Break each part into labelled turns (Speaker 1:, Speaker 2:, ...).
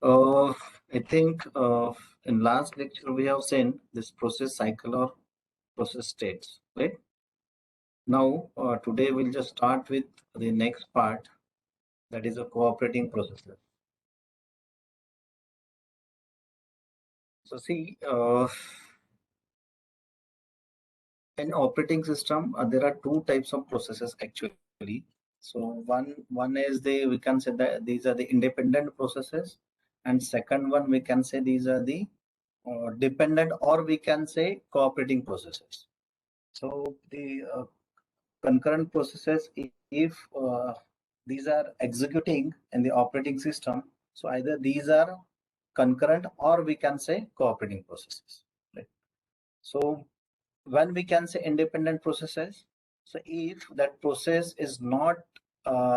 Speaker 1: Uh, I think in last lecture we have seen this process cycle or process states, right? Now, today we'll just start with the next part, that is a cooperating processes. So see, in operating system, there are two types of processes actually. So one is the, we can say that these are the independent processes, and second one we can say these are the dependent, or we can say cooperating processes. So the concurrent processes, if these are executing in the operating system, so either these are concurrent or we can say cooperating processes, right? So when we can say independent processes, so if that process is not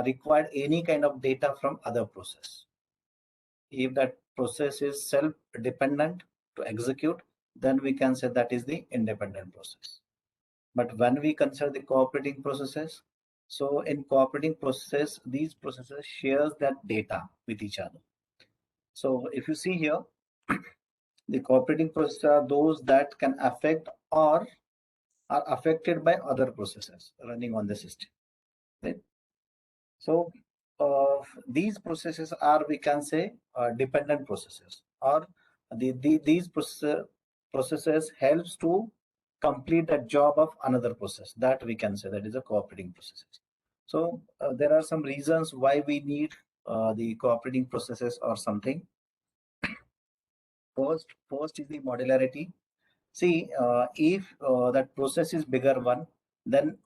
Speaker 1: required any kind of data from other process, if that process is self dependent to execute, then we can say that is the independent process. But when we consider the cooperating processes, so in cooperating processes, these processes shares that data with each other. So if you see here, the cooperating processes are those that can affect or are affected by other processes running on the system, right? So these processes are, we can say, dependent processes, or these processes helps to complete the job of another process, that we can say that is a cooperating processes. So there are some reasons why we need the cooperating processes or something. First is the modularity. See, if that process is bigger one, then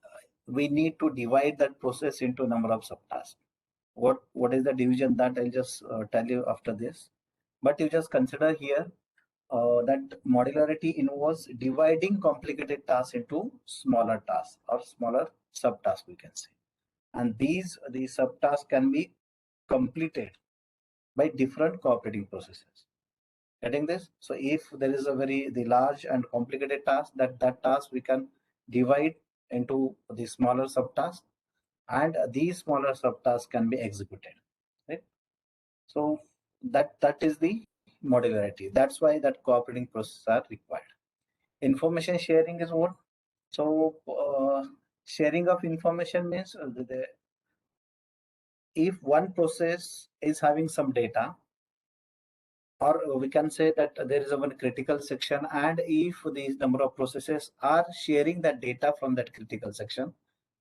Speaker 1: we need to divide that process into number of subtasks. What is the division, that I'll just tell you after this. But you just consider here that modularity involves dividing complicated tasks into smaller tasks or smaller subtasks, we can say. And these subtasks can be completed by different cooperating processes. Getting this? So if there is a very the large and complicated task, that task we can divide into the smaller subtasks, and these smaller subtasks can be executed, right? So that is the modularity. That's why that cooperating processes are required. Information sharing is what? So sharing of information means if one process is having some data, or we can say that there is a one critical section, and if these number of processes are sharing that data from that critical section,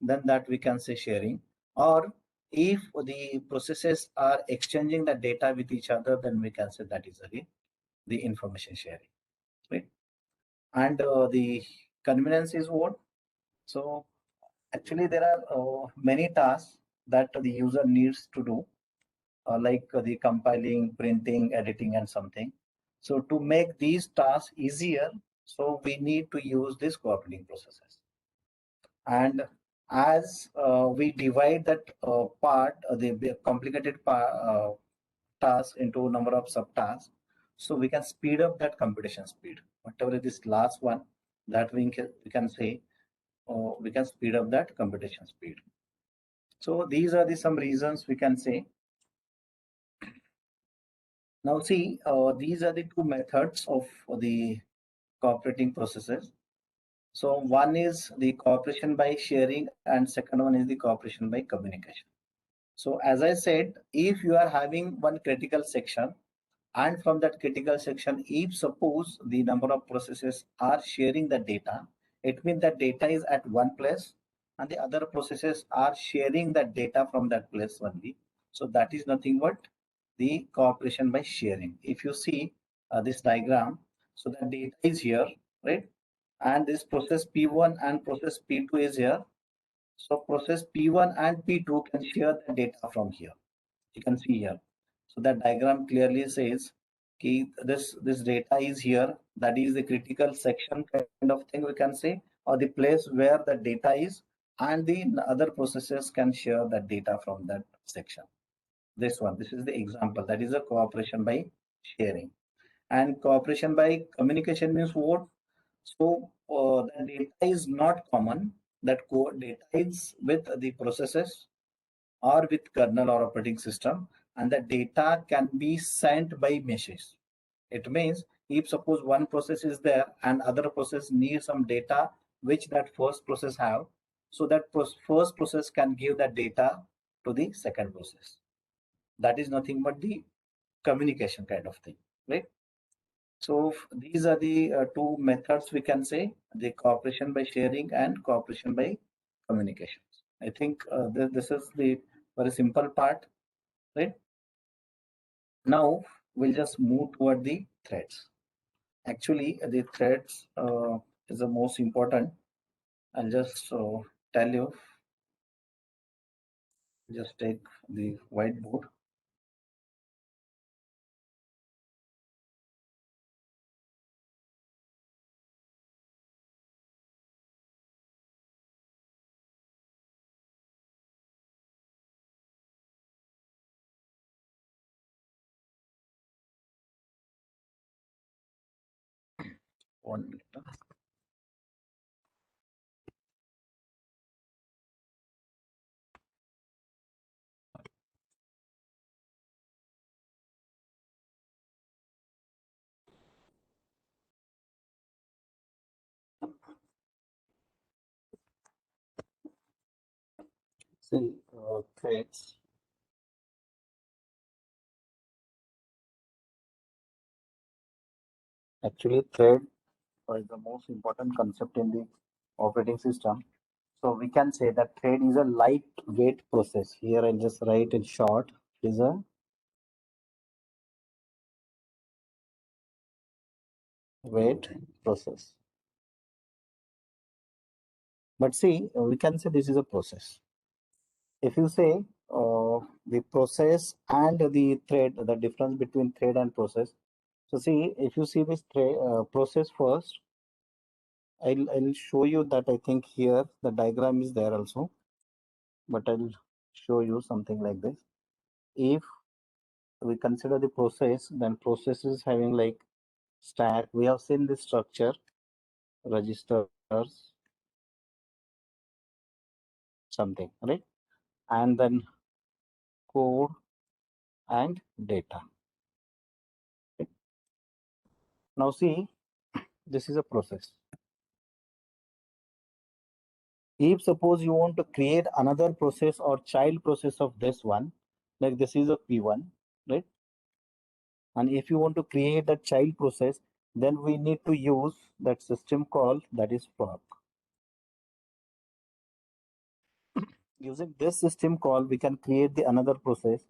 Speaker 1: then that we can say sharing. Or if the processes are exchanging the data with each other, then we can say that is again the information sharing, right? And the convenience is what? So actually there are many tasks that the user needs to do, like the compiling, printing, editing, and something. So to make these tasks easier, so we need to use these cooperating processes. And as we divide that the complicated task into number of subtasks, so we can speed up that computation speed. Whatever is this last one, that we can say we can speed up that computation speed. So these are the some reasons we can say. Now see, these are the two methods of the cooperating processes. So one is the cooperation by sharing, and second one is the cooperation by communication. So as I said, if you are having one critical section, and from that critical section, if suppose the number of processes are sharing the data, it means that data is at one place and the other processes are sharing that data from that place only. So that is nothing but the cooperation by sharing. If you see this diagram, so the data is here, right? And this process P1 and process P2 is here. So process P1 and P2 can share the data from here. You can see here. So that diagram clearly says this data is here. That is the critical section kind of thing we can say, or the place where the data is, and the other processes can share that data from that section. This is the example. That is a cooperation by sharing. And cooperation by communication means what? So the data is not common. That data is with the processes or with kernel or operating system, and the data can be sent by message. It means if suppose one process is there and other process needs some data which that first process have, so that first process can give that data to the second process. That is nothing but the communication kind of thing, right? So these are the two methods we can say, the cooperation by sharing and cooperation by communication. I think this is the very simple part, right? Now we'll just move toward the threads. Actually, the threads is the most important. I'll just tell you, just take the whiteboard. One minute. See, threads. Actually, thread is the most important concept in the operating system. So we can say that thread is a lightweight process. Here I'll just write in short, is a weight process. But see, we can say this is a process. If you say the process and the thread, the difference between thread and process. So see, if you see this thread, process first, I'll show you that. I think here the diagram is there also, but I'll show you something like this. If we consider the process, then process is having like stack. We have seen this structure, registers, something, right? And then code and data. Right? Now see, this is a process. If suppose you want to create another process or child process of this one, like this is a P1, right? And if you want to create a child process, then we need to use that system call, that is fork. Using this system call, we can create the another process,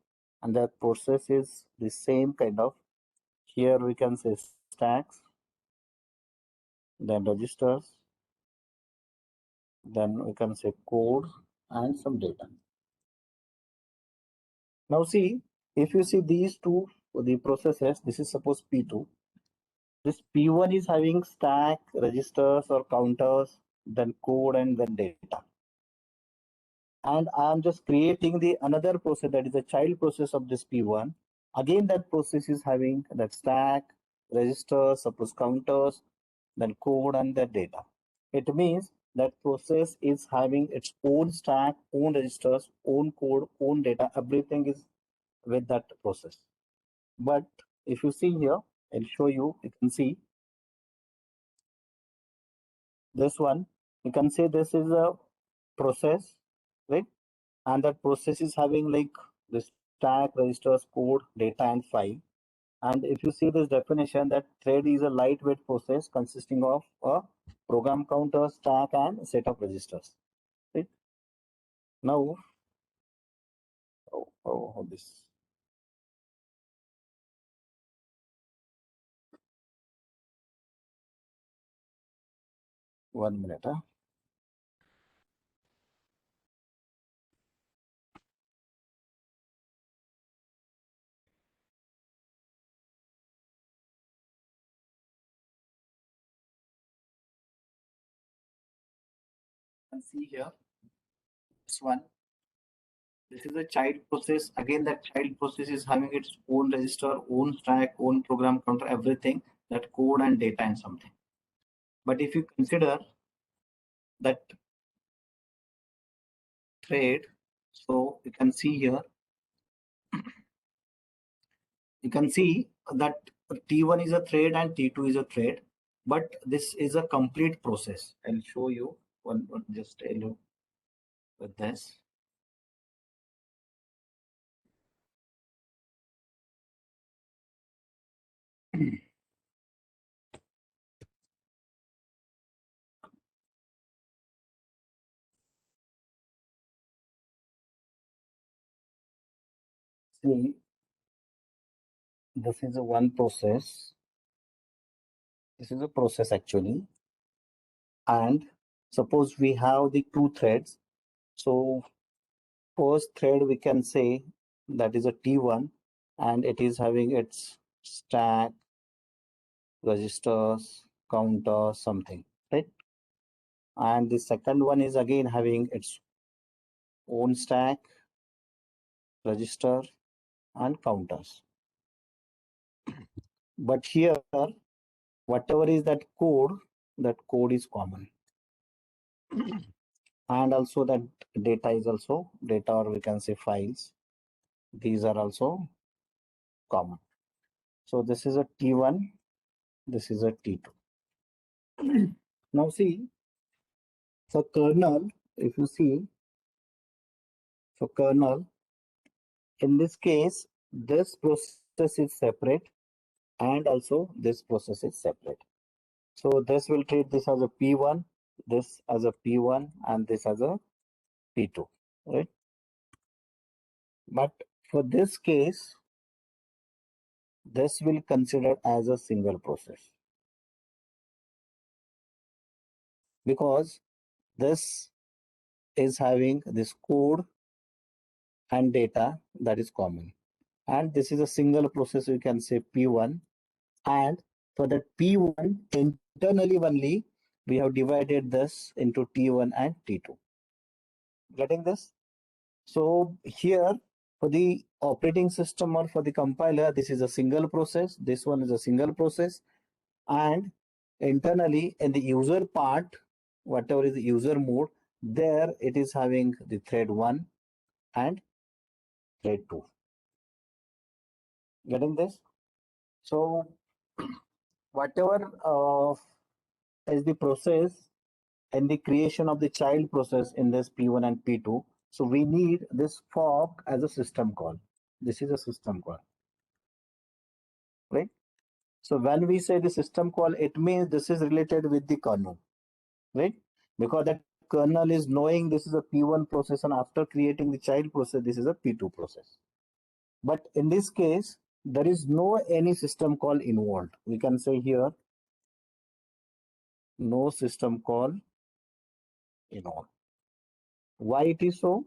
Speaker 1: and that process is the same kind of. Here we can say stacks, then registers, then we can say code and some data. Now see, if you see these two, the processes, this is suppose P2. This P1 is having stack, registers or counters, then code and then data. And I'm just creating the another process that is a child process of this P1. Again, that process is having that stack, registers, suppose counters, then code and the data. It means that process is having its own stack, own registers, own code, own data. Everything is with that process. But if you see here, I'll show you, you can see this one. You can say this is a process, right? And that process is having like this stack, registers, code, data, and file. And if you see this definition, that thread is a lightweight process consisting of a program counter, stack, and set of registers. Right? Now, this 1 minute. Huh? And see here, this one. This is a child process. Again, that child process is having its own register, own stack, own program counter, everything, that code and data and something. But if you consider that thread, so you can see here you can see that T1 is a thread and T2 is a thread, but this is a complete process. I'll show you one just a look with this. See, this is a one process. This is a process actually. And suppose we have the two threads. So first thread we can say that is a T1 and it is having its stack, registers, counter, something, right? And the second one is again having its own stack, register, and counters. But here, whatever is that code is common. And also that data is also data, or we can say files. These are also common. So this is a T1, this is a T2. Now see, for kernel, if you see, for kernel, in this case, this process is separate and also this process is separate. So this will treat this as a P1, this as a P1, and this as a P2, right? But for this case, this will consider as a single process because this is having this code and data that is common. And this is a single process, you can say P1. And for that P1, internally only, we have divided this into T1 and T2. Getting this? So here, for the operating system or for the compiler, this is a single process. This one is a single process. And internally in the user part, whatever is the user mode, there it is having the thread 1 and thread 2. Getting this? So whatever is the process and the creation of the child process in this P1 and P2. So we need this fork as a system call. This is a system call, right? So when we say the system call, it means this is related with the kernel, right? Because that kernel is knowing this is a P1 process and after creating the child process, this is a P2 process. But in this case, there is no any system call involved. We can say here, no system call involved. Why it is so?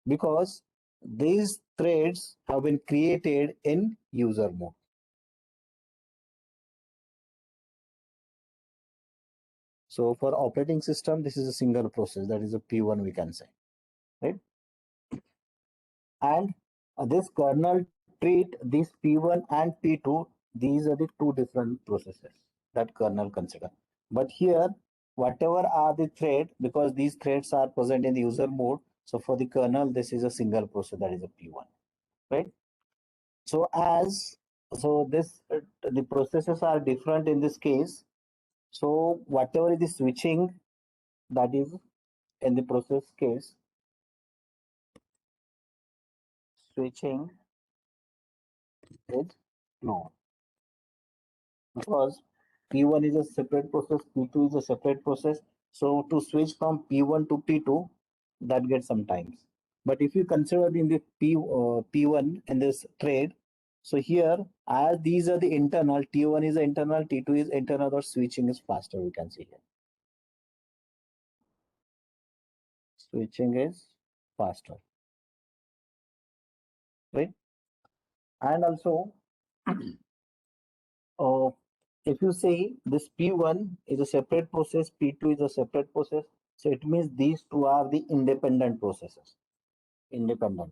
Speaker 1: Because these threads have been created in user mode. So for operating system, this is a single process, that is a P1 we can say, right? And this kernel treat this P1 and P2, these are the two different processes that kernel consider. But here, whatever are the thread, because these threads are present in the user mode, so for the kernel, this is a single process, that is a P1, right? So this the processes are different in this case. So whatever is the switching that is in the process case, switching is no, because P1 is a separate process, P2 is a separate process. So to switch from P1 to P2, that gets some times. But if you consider in the P1 in this trade, so here as these are the internal, T1 is the internal, T2 is internal, or switching is faster, we can see here. Switching is faster, right? And also, uh, if you say this P1 is a separate process, P2 is a separate process, so it means these two are the independent processes. Independent.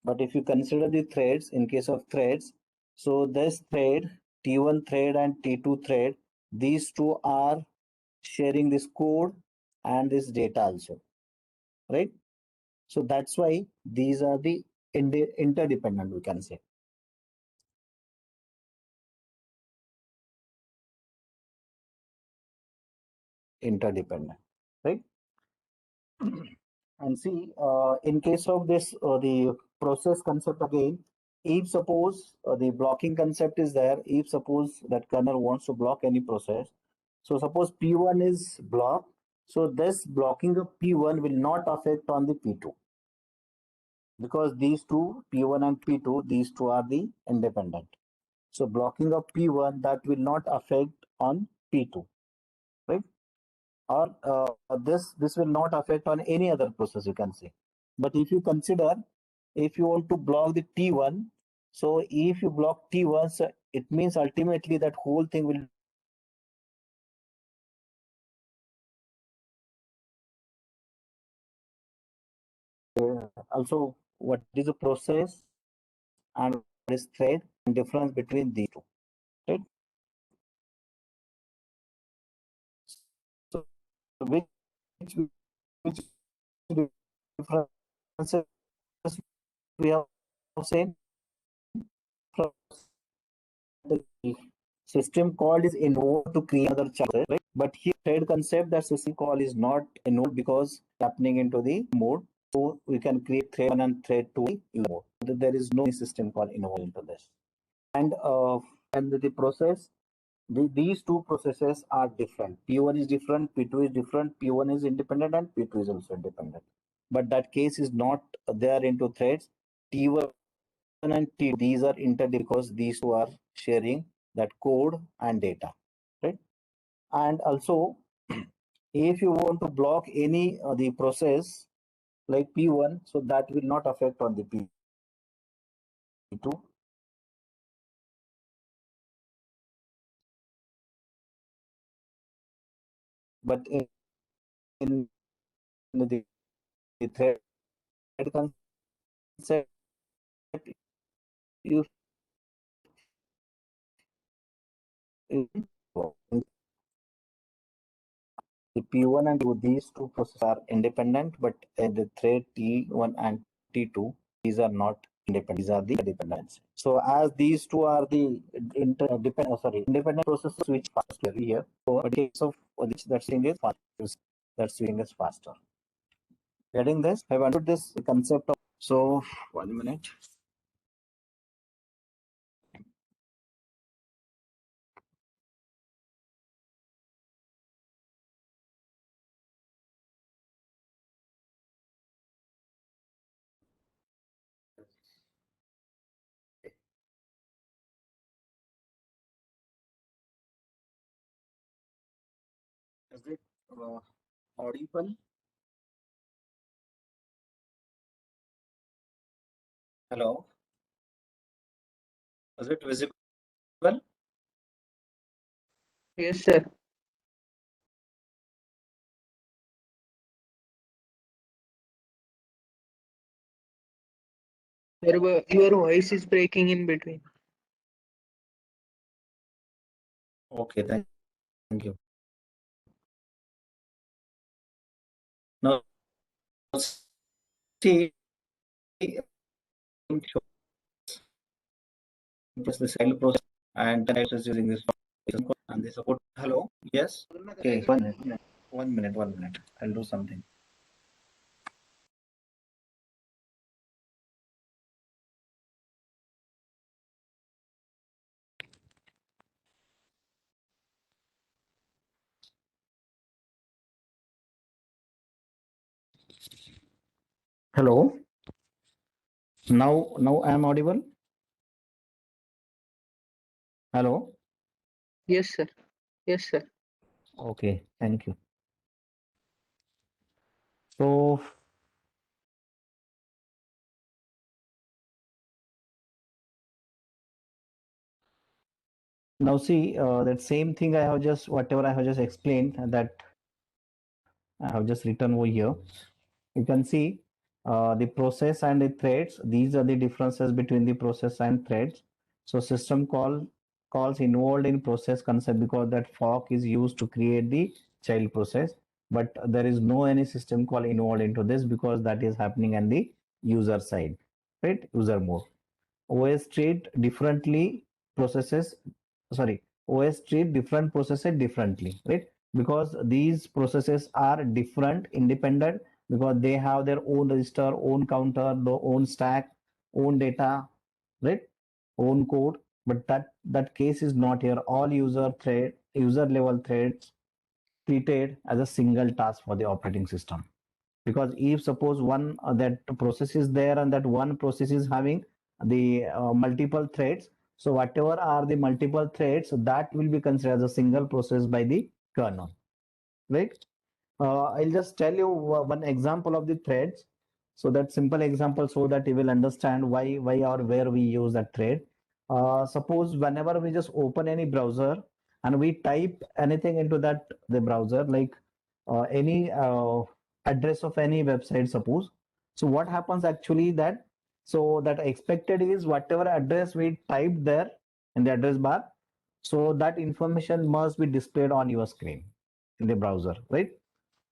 Speaker 1: But if you consider the threads, in case of threads, so this thread, T1 thread and T2 thread, these two are sharing this code and this data also, right? So that's why these are the interdependent, we can say. Interdependent, right? And see, in case of this, the process concept again, if suppose the blocking concept is there, if suppose that kernel wants to block any process, so suppose P1 is blocked, so this blocking of P1 will not affect on the P2 because these two, P1 and P2, these two are the independent. So blocking of P1 that will not affect on P2, right? Or this will not affect on any other process, you can say. But if you consider, if you want to block the T1, so if you block T1, so it means ultimately that whole thing will also what is the process and what is thread and difference between these two, right? So which differences we have seen from the system call is involved to create other chances, right? But here thread concept that system call is not involved because happening into the mode. So we can create thread one and thread two in mode. There is no system call involved into this. And the process, these two processes are different. P1 is different, P2 is different, P1 is independent and P2 is also independent. But that case is not there into threads. T1 and T, these are interdependent because these two are sharing that code and data, right? And also, if you want to block any the process like P1, so that will not affect on the P2. But in the thread concept, you, the P1 and P2, these two processes are independent, but the thread T1 and T2, these are not independent. These are the dependents. So as these two are the independent processes which faster here. So in case of which that swing is faster, that swing is faster. Getting this? I've understood this concept of. So 1 minute. Is it audible? Hello. Is it visible?
Speaker 2: Yes, sir. Your voice is breaking in between.
Speaker 1: Okay, thank you. Now, see, the cell process and then it is using this and they support. Hello, yes. Okay, 1 minute. 1 minute. 1 minute. I'll do something. Hello. Now I am audible. Hello.
Speaker 2: Yes, sir. Yes, sir.
Speaker 1: Okay, thank you. So now see that same thing I have just whatever I have just explained that I have just written over here. You can see the process and the threads. These are the differences between the process and threads. So system calls involved in process concept because that fork is used to create the child process. but there is no any system call involved into this because that is happening on the user side, right? User mode. OS treat differently processes, sorry, OS treat different processes differently, right? Because these processes are different, independent, because they have their own register, own counter, their own stack, own data, right? Own code. But that case is not here. All user level threads treated as a single task for the operating system. Because if suppose one that process is there and that one process is having the multiple threads, so whatever are the multiple threads, so that will be considered as a single process by the kernel, right? I'll just tell you one example of the threads. So that simple example so that you will understand why or where we use that thread. Suppose whenever we just open any browser and we type anything into that the browser, like any address of any website, suppose. So what happens actually that so that expected is whatever address we typed there in the address bar, so that information must be displayed on your screen in the browser, right?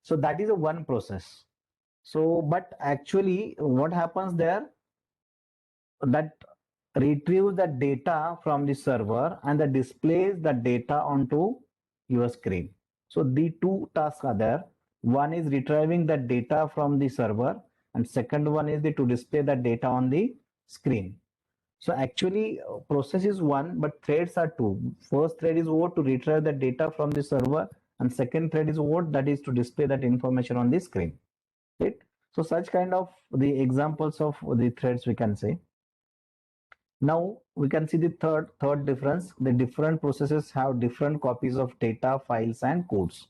Speaker 1: So that is a one process. So, but actually what happens there that retrieves the data from the server and that displays the data onto your screen. So the two tasks are there. One is retrieving the data from the server and second one is to display the data on the screen. So actually process is one, but threads are two. First thread is what to retrieve the data from the server and second thread is what that is to display that information on the screen. Right? So such kind of the examples of the threads we can say. Now we can see the third difference. The different processes have different copies of data, files, and codes.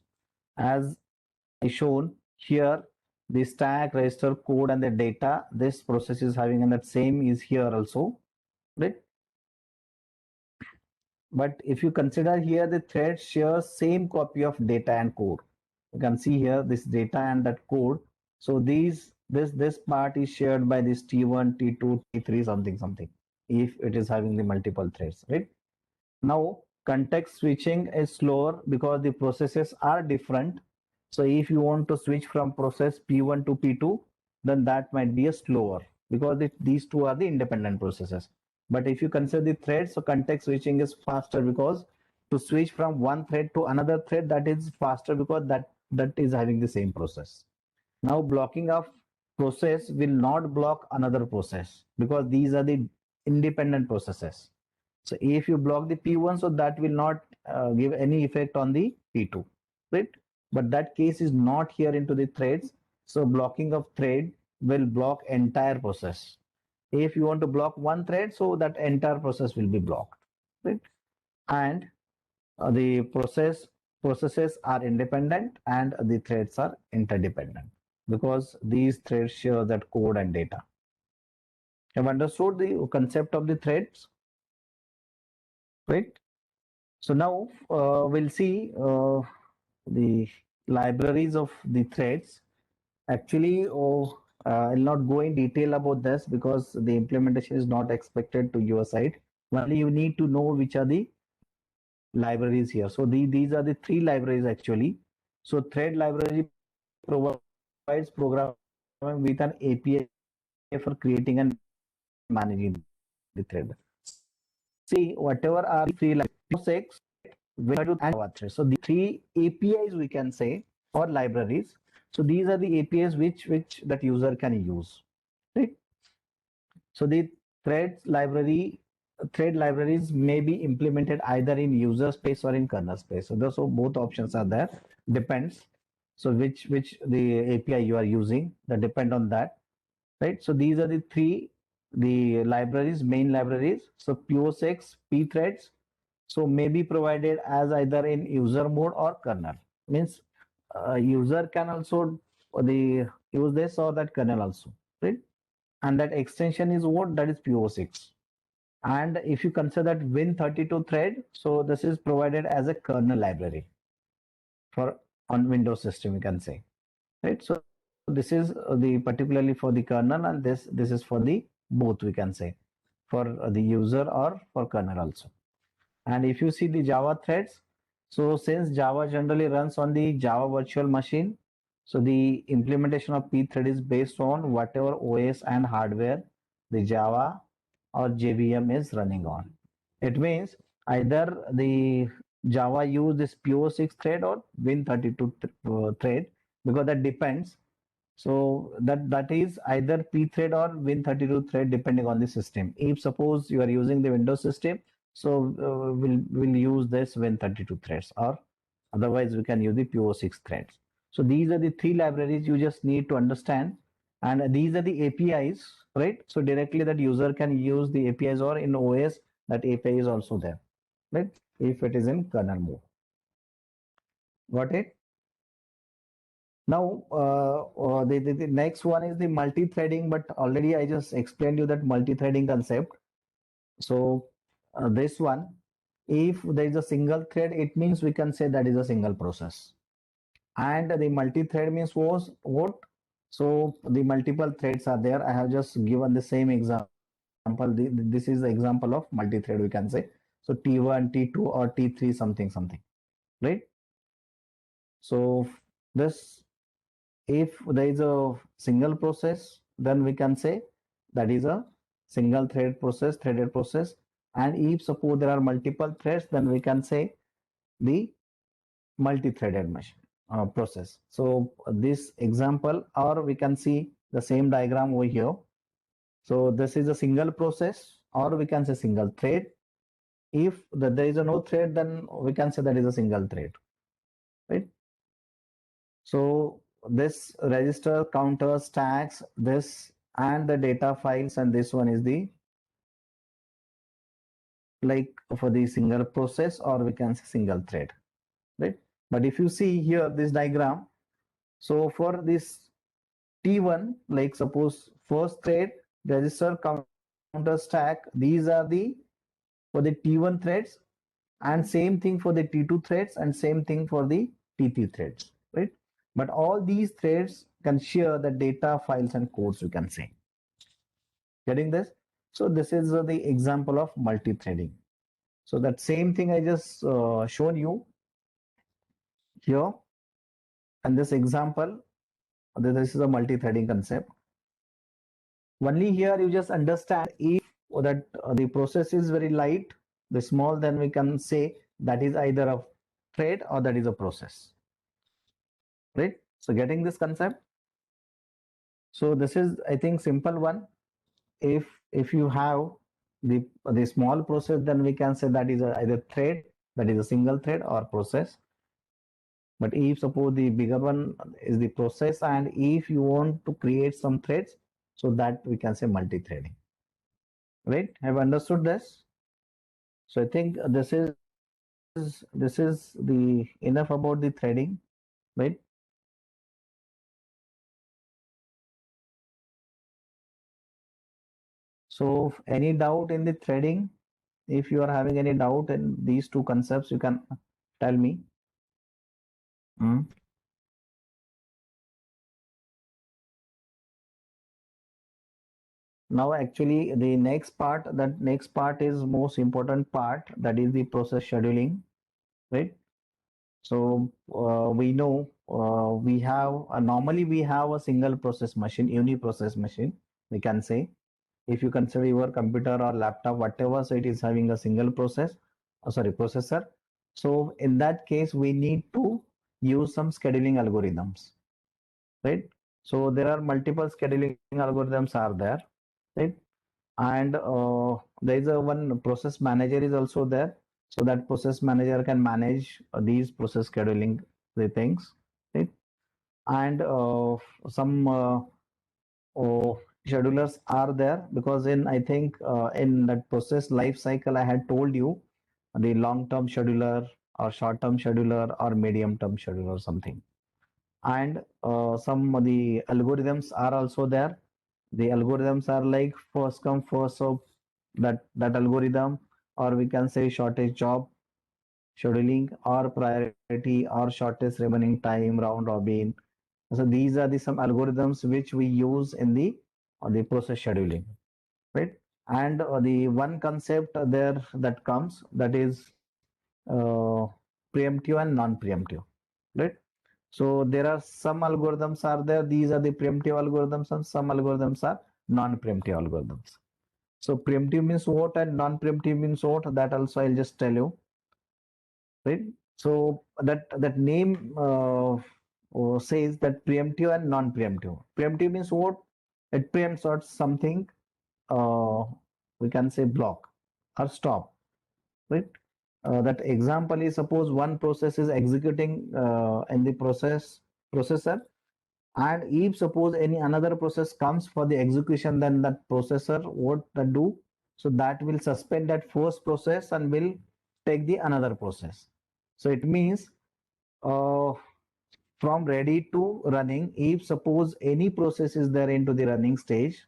Speaker 1: As I shown here, the stack, register, code, and the data. This process is having, and that same is here also, right? But if you consider here, the thread shares same copy of data and code. You can see here this data and that code. So this part is shared by this T1, T2, T3, something, if it is having the multiple threads, right? Now context switching is slower because the processes are different. So if you want to switch from process P1 to P2, then that might be a slower because these two are the independent processes. But if you consider the threads, so context switching is faster because to switch from one thread to another thread, that is faster because that is having the same process. Now blocking of process will not block another process because these are the independent processes. So if you block the P1, so that will not give any effect on the P2, right? But that case is not here into the threads. So blocking of thread will block entire process. If you want to block one thread, so that entire process will be blocked, right? And the processes are independent and the threads are interdependent because these threads share that code and data. Have understood the concept of the threads, right? So now we'll see the libraries of the threads. Actually, I'll not go in detail about this because the implementation is not expected to your side. Only you need to know which are the libraries here. So these are the three libraries actually. So thread library provides programming with an API for creating and managing the thread. See, whatever are the three libraries, and Java thread. So the three APIs we can say or libraries. So these are the APIs which that user can use. Right? So the thread libraries may be implemented either in user space or in kernel space. So both options are there. Depends. So which the API you are using that depend on that. Right. So these are the three the libraries, main libraries. So POSIX, pthreads. So may be provided as either in user mode or kernel. Means user can also the use this or that kernel also, right? And that extension is what that is PO6. And if you consider that Win32 thread, so this is provided as a kernel library for on Windows system, you can say, right? So this is the particularly for the kernel, and this is for the both we can say for the user or for kernel also. And if you see the Java threads, So since Java generally runs on the Java virtual machine, so the implementation of pthread is based on whatever OS and hardware the Java or JVM is running on. It means either the Java use this PO6 thread or Win32 thread, because that depends. So that is either pthread or Win32 thread depending on the system. If suppose you are using the Windows system, so we'll use this Win32 threads, or otherwise we can use the PO6 threads. So these are the three libraries you just need to understand, and these are the APIs, right? So directly that user can use the APIs, or in OS that API is also there, right? If it is in kernel mode. Got it? Now, the next one is the multi-threading, but already I just explained you that multi-threading concept. So this one, if there is a single thread, it means we can say that is a single process. And the multi-thread means was what? So the multiple threads are there. I have just given the same example. This is the example of multi-thread, we can say. So T1, T2, or T3, something, something, right? So this, if there is a single process, then we can say that is a single thread process, threaded process. And if suppose there are multiple threads, then we can say the multi-threaded machine process. So this example, or we can see the same diagram over here. So this is a single process, or we can say single thread. If there is a no thread, then we can say that is a single thread, right? So this register, counter, stacks, this, and the data files, and this one is the, like, for the single process, or we can say single thread, right? But if you see here this diagram, so for this T1, like suppose first thread, register, counter, stack, these are the for the T1 threads, and same thing for the T2 threads, and same thing for the T3 threads, right? But all these threads can share the data files and codes, you can say. Getting this? So this is the example of multi-threading. So that same thing I just shown you here, and this example, this is a multi-threading concept. Only here you just understand, if that the process is very light, the small, then we can say that is either a thread or that is a process, right? So getting this concept. So this is, I think, simple one. If you have the small process, then we can say that is either thread, that is a single thread, or process. But if suppose the bigger one is the process, and if you want to create some threads, so that we can say multi-threading, right? Have understood this? So I think this is the enough about the threading, right? So any doubt in the threading? If you are having any doubt in these two concepts, you can tell me. Hmm. Now, actually, the next part is most important part, that is the process scheduling, right? So we know we have normally we have a single process machine, uni-process machine, we can say. If you consider your computer or laptop, whatever, so it is having a single process, sorry, processor. So in that case, we need to use some scheduling algorithms, right? So there are multiple scheduling algorithms are there, right? And there is a one process manager is also there, so that process manager can manage these process scheduling the things, right? And some schedulers are there, because in, I think, in that process life cycle, I had told you the long term scheduler, or short term scheduler, or medium term scheduler, something. And some of the algorithms are also there. The algorithms are like first come first serve, that algorithm, or we can say shortest job scheduling, or priority, or shortest remaining time, round robin. So these are the some algorithms which we use in the process scheduling, right? And the one concept there that comes, that is uh,
Speaker 3: preemptive and non-preemptive, right? So there are some algorithms are there. These are the preemptive algorithms, and some algorithms are non-preemptive algorithms. So preemptive means what and non-preemptive means what? That also I'll just tell you, right? So that name says that preemptive and non-preemptive. Preemptive means what? It preempts or something. Uh, we can say block or stop, right? That example is, suppose one process is executing in the processor, and if suppose any another process comes for the execution, then that processor what that do? So that will suspend that first process and will take the another process. So it means uh, from ready to running, if suppose any process is there into the running stage,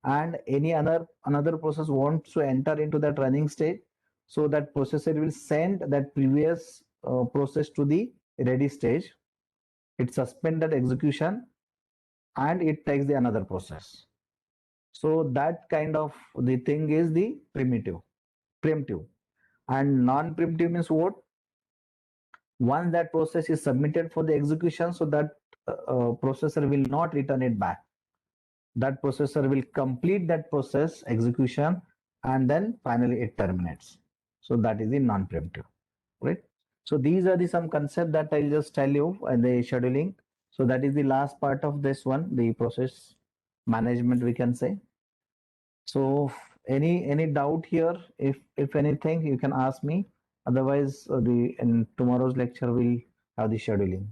Speaker 3: and any another process wants to enter into that running stage, so that processor will send that previous process to the ready stage. It suspend that execution and it takes the another process. So that kind of the thing is the preemptive. And non-preemptive means what? Once that process is submitted for the execution, so that processor will not return it back. That processor will complete that process execution, and then finally it terminates. So that is the non-preemptive, right? So these are the some concept that I'll just tell you and the scheduling. So that is the last part of this one, the process management, we can say. So any doubt here? If anything, you can ask me. Otherwise, the in tomorrow's lecture we'll have the scheduling.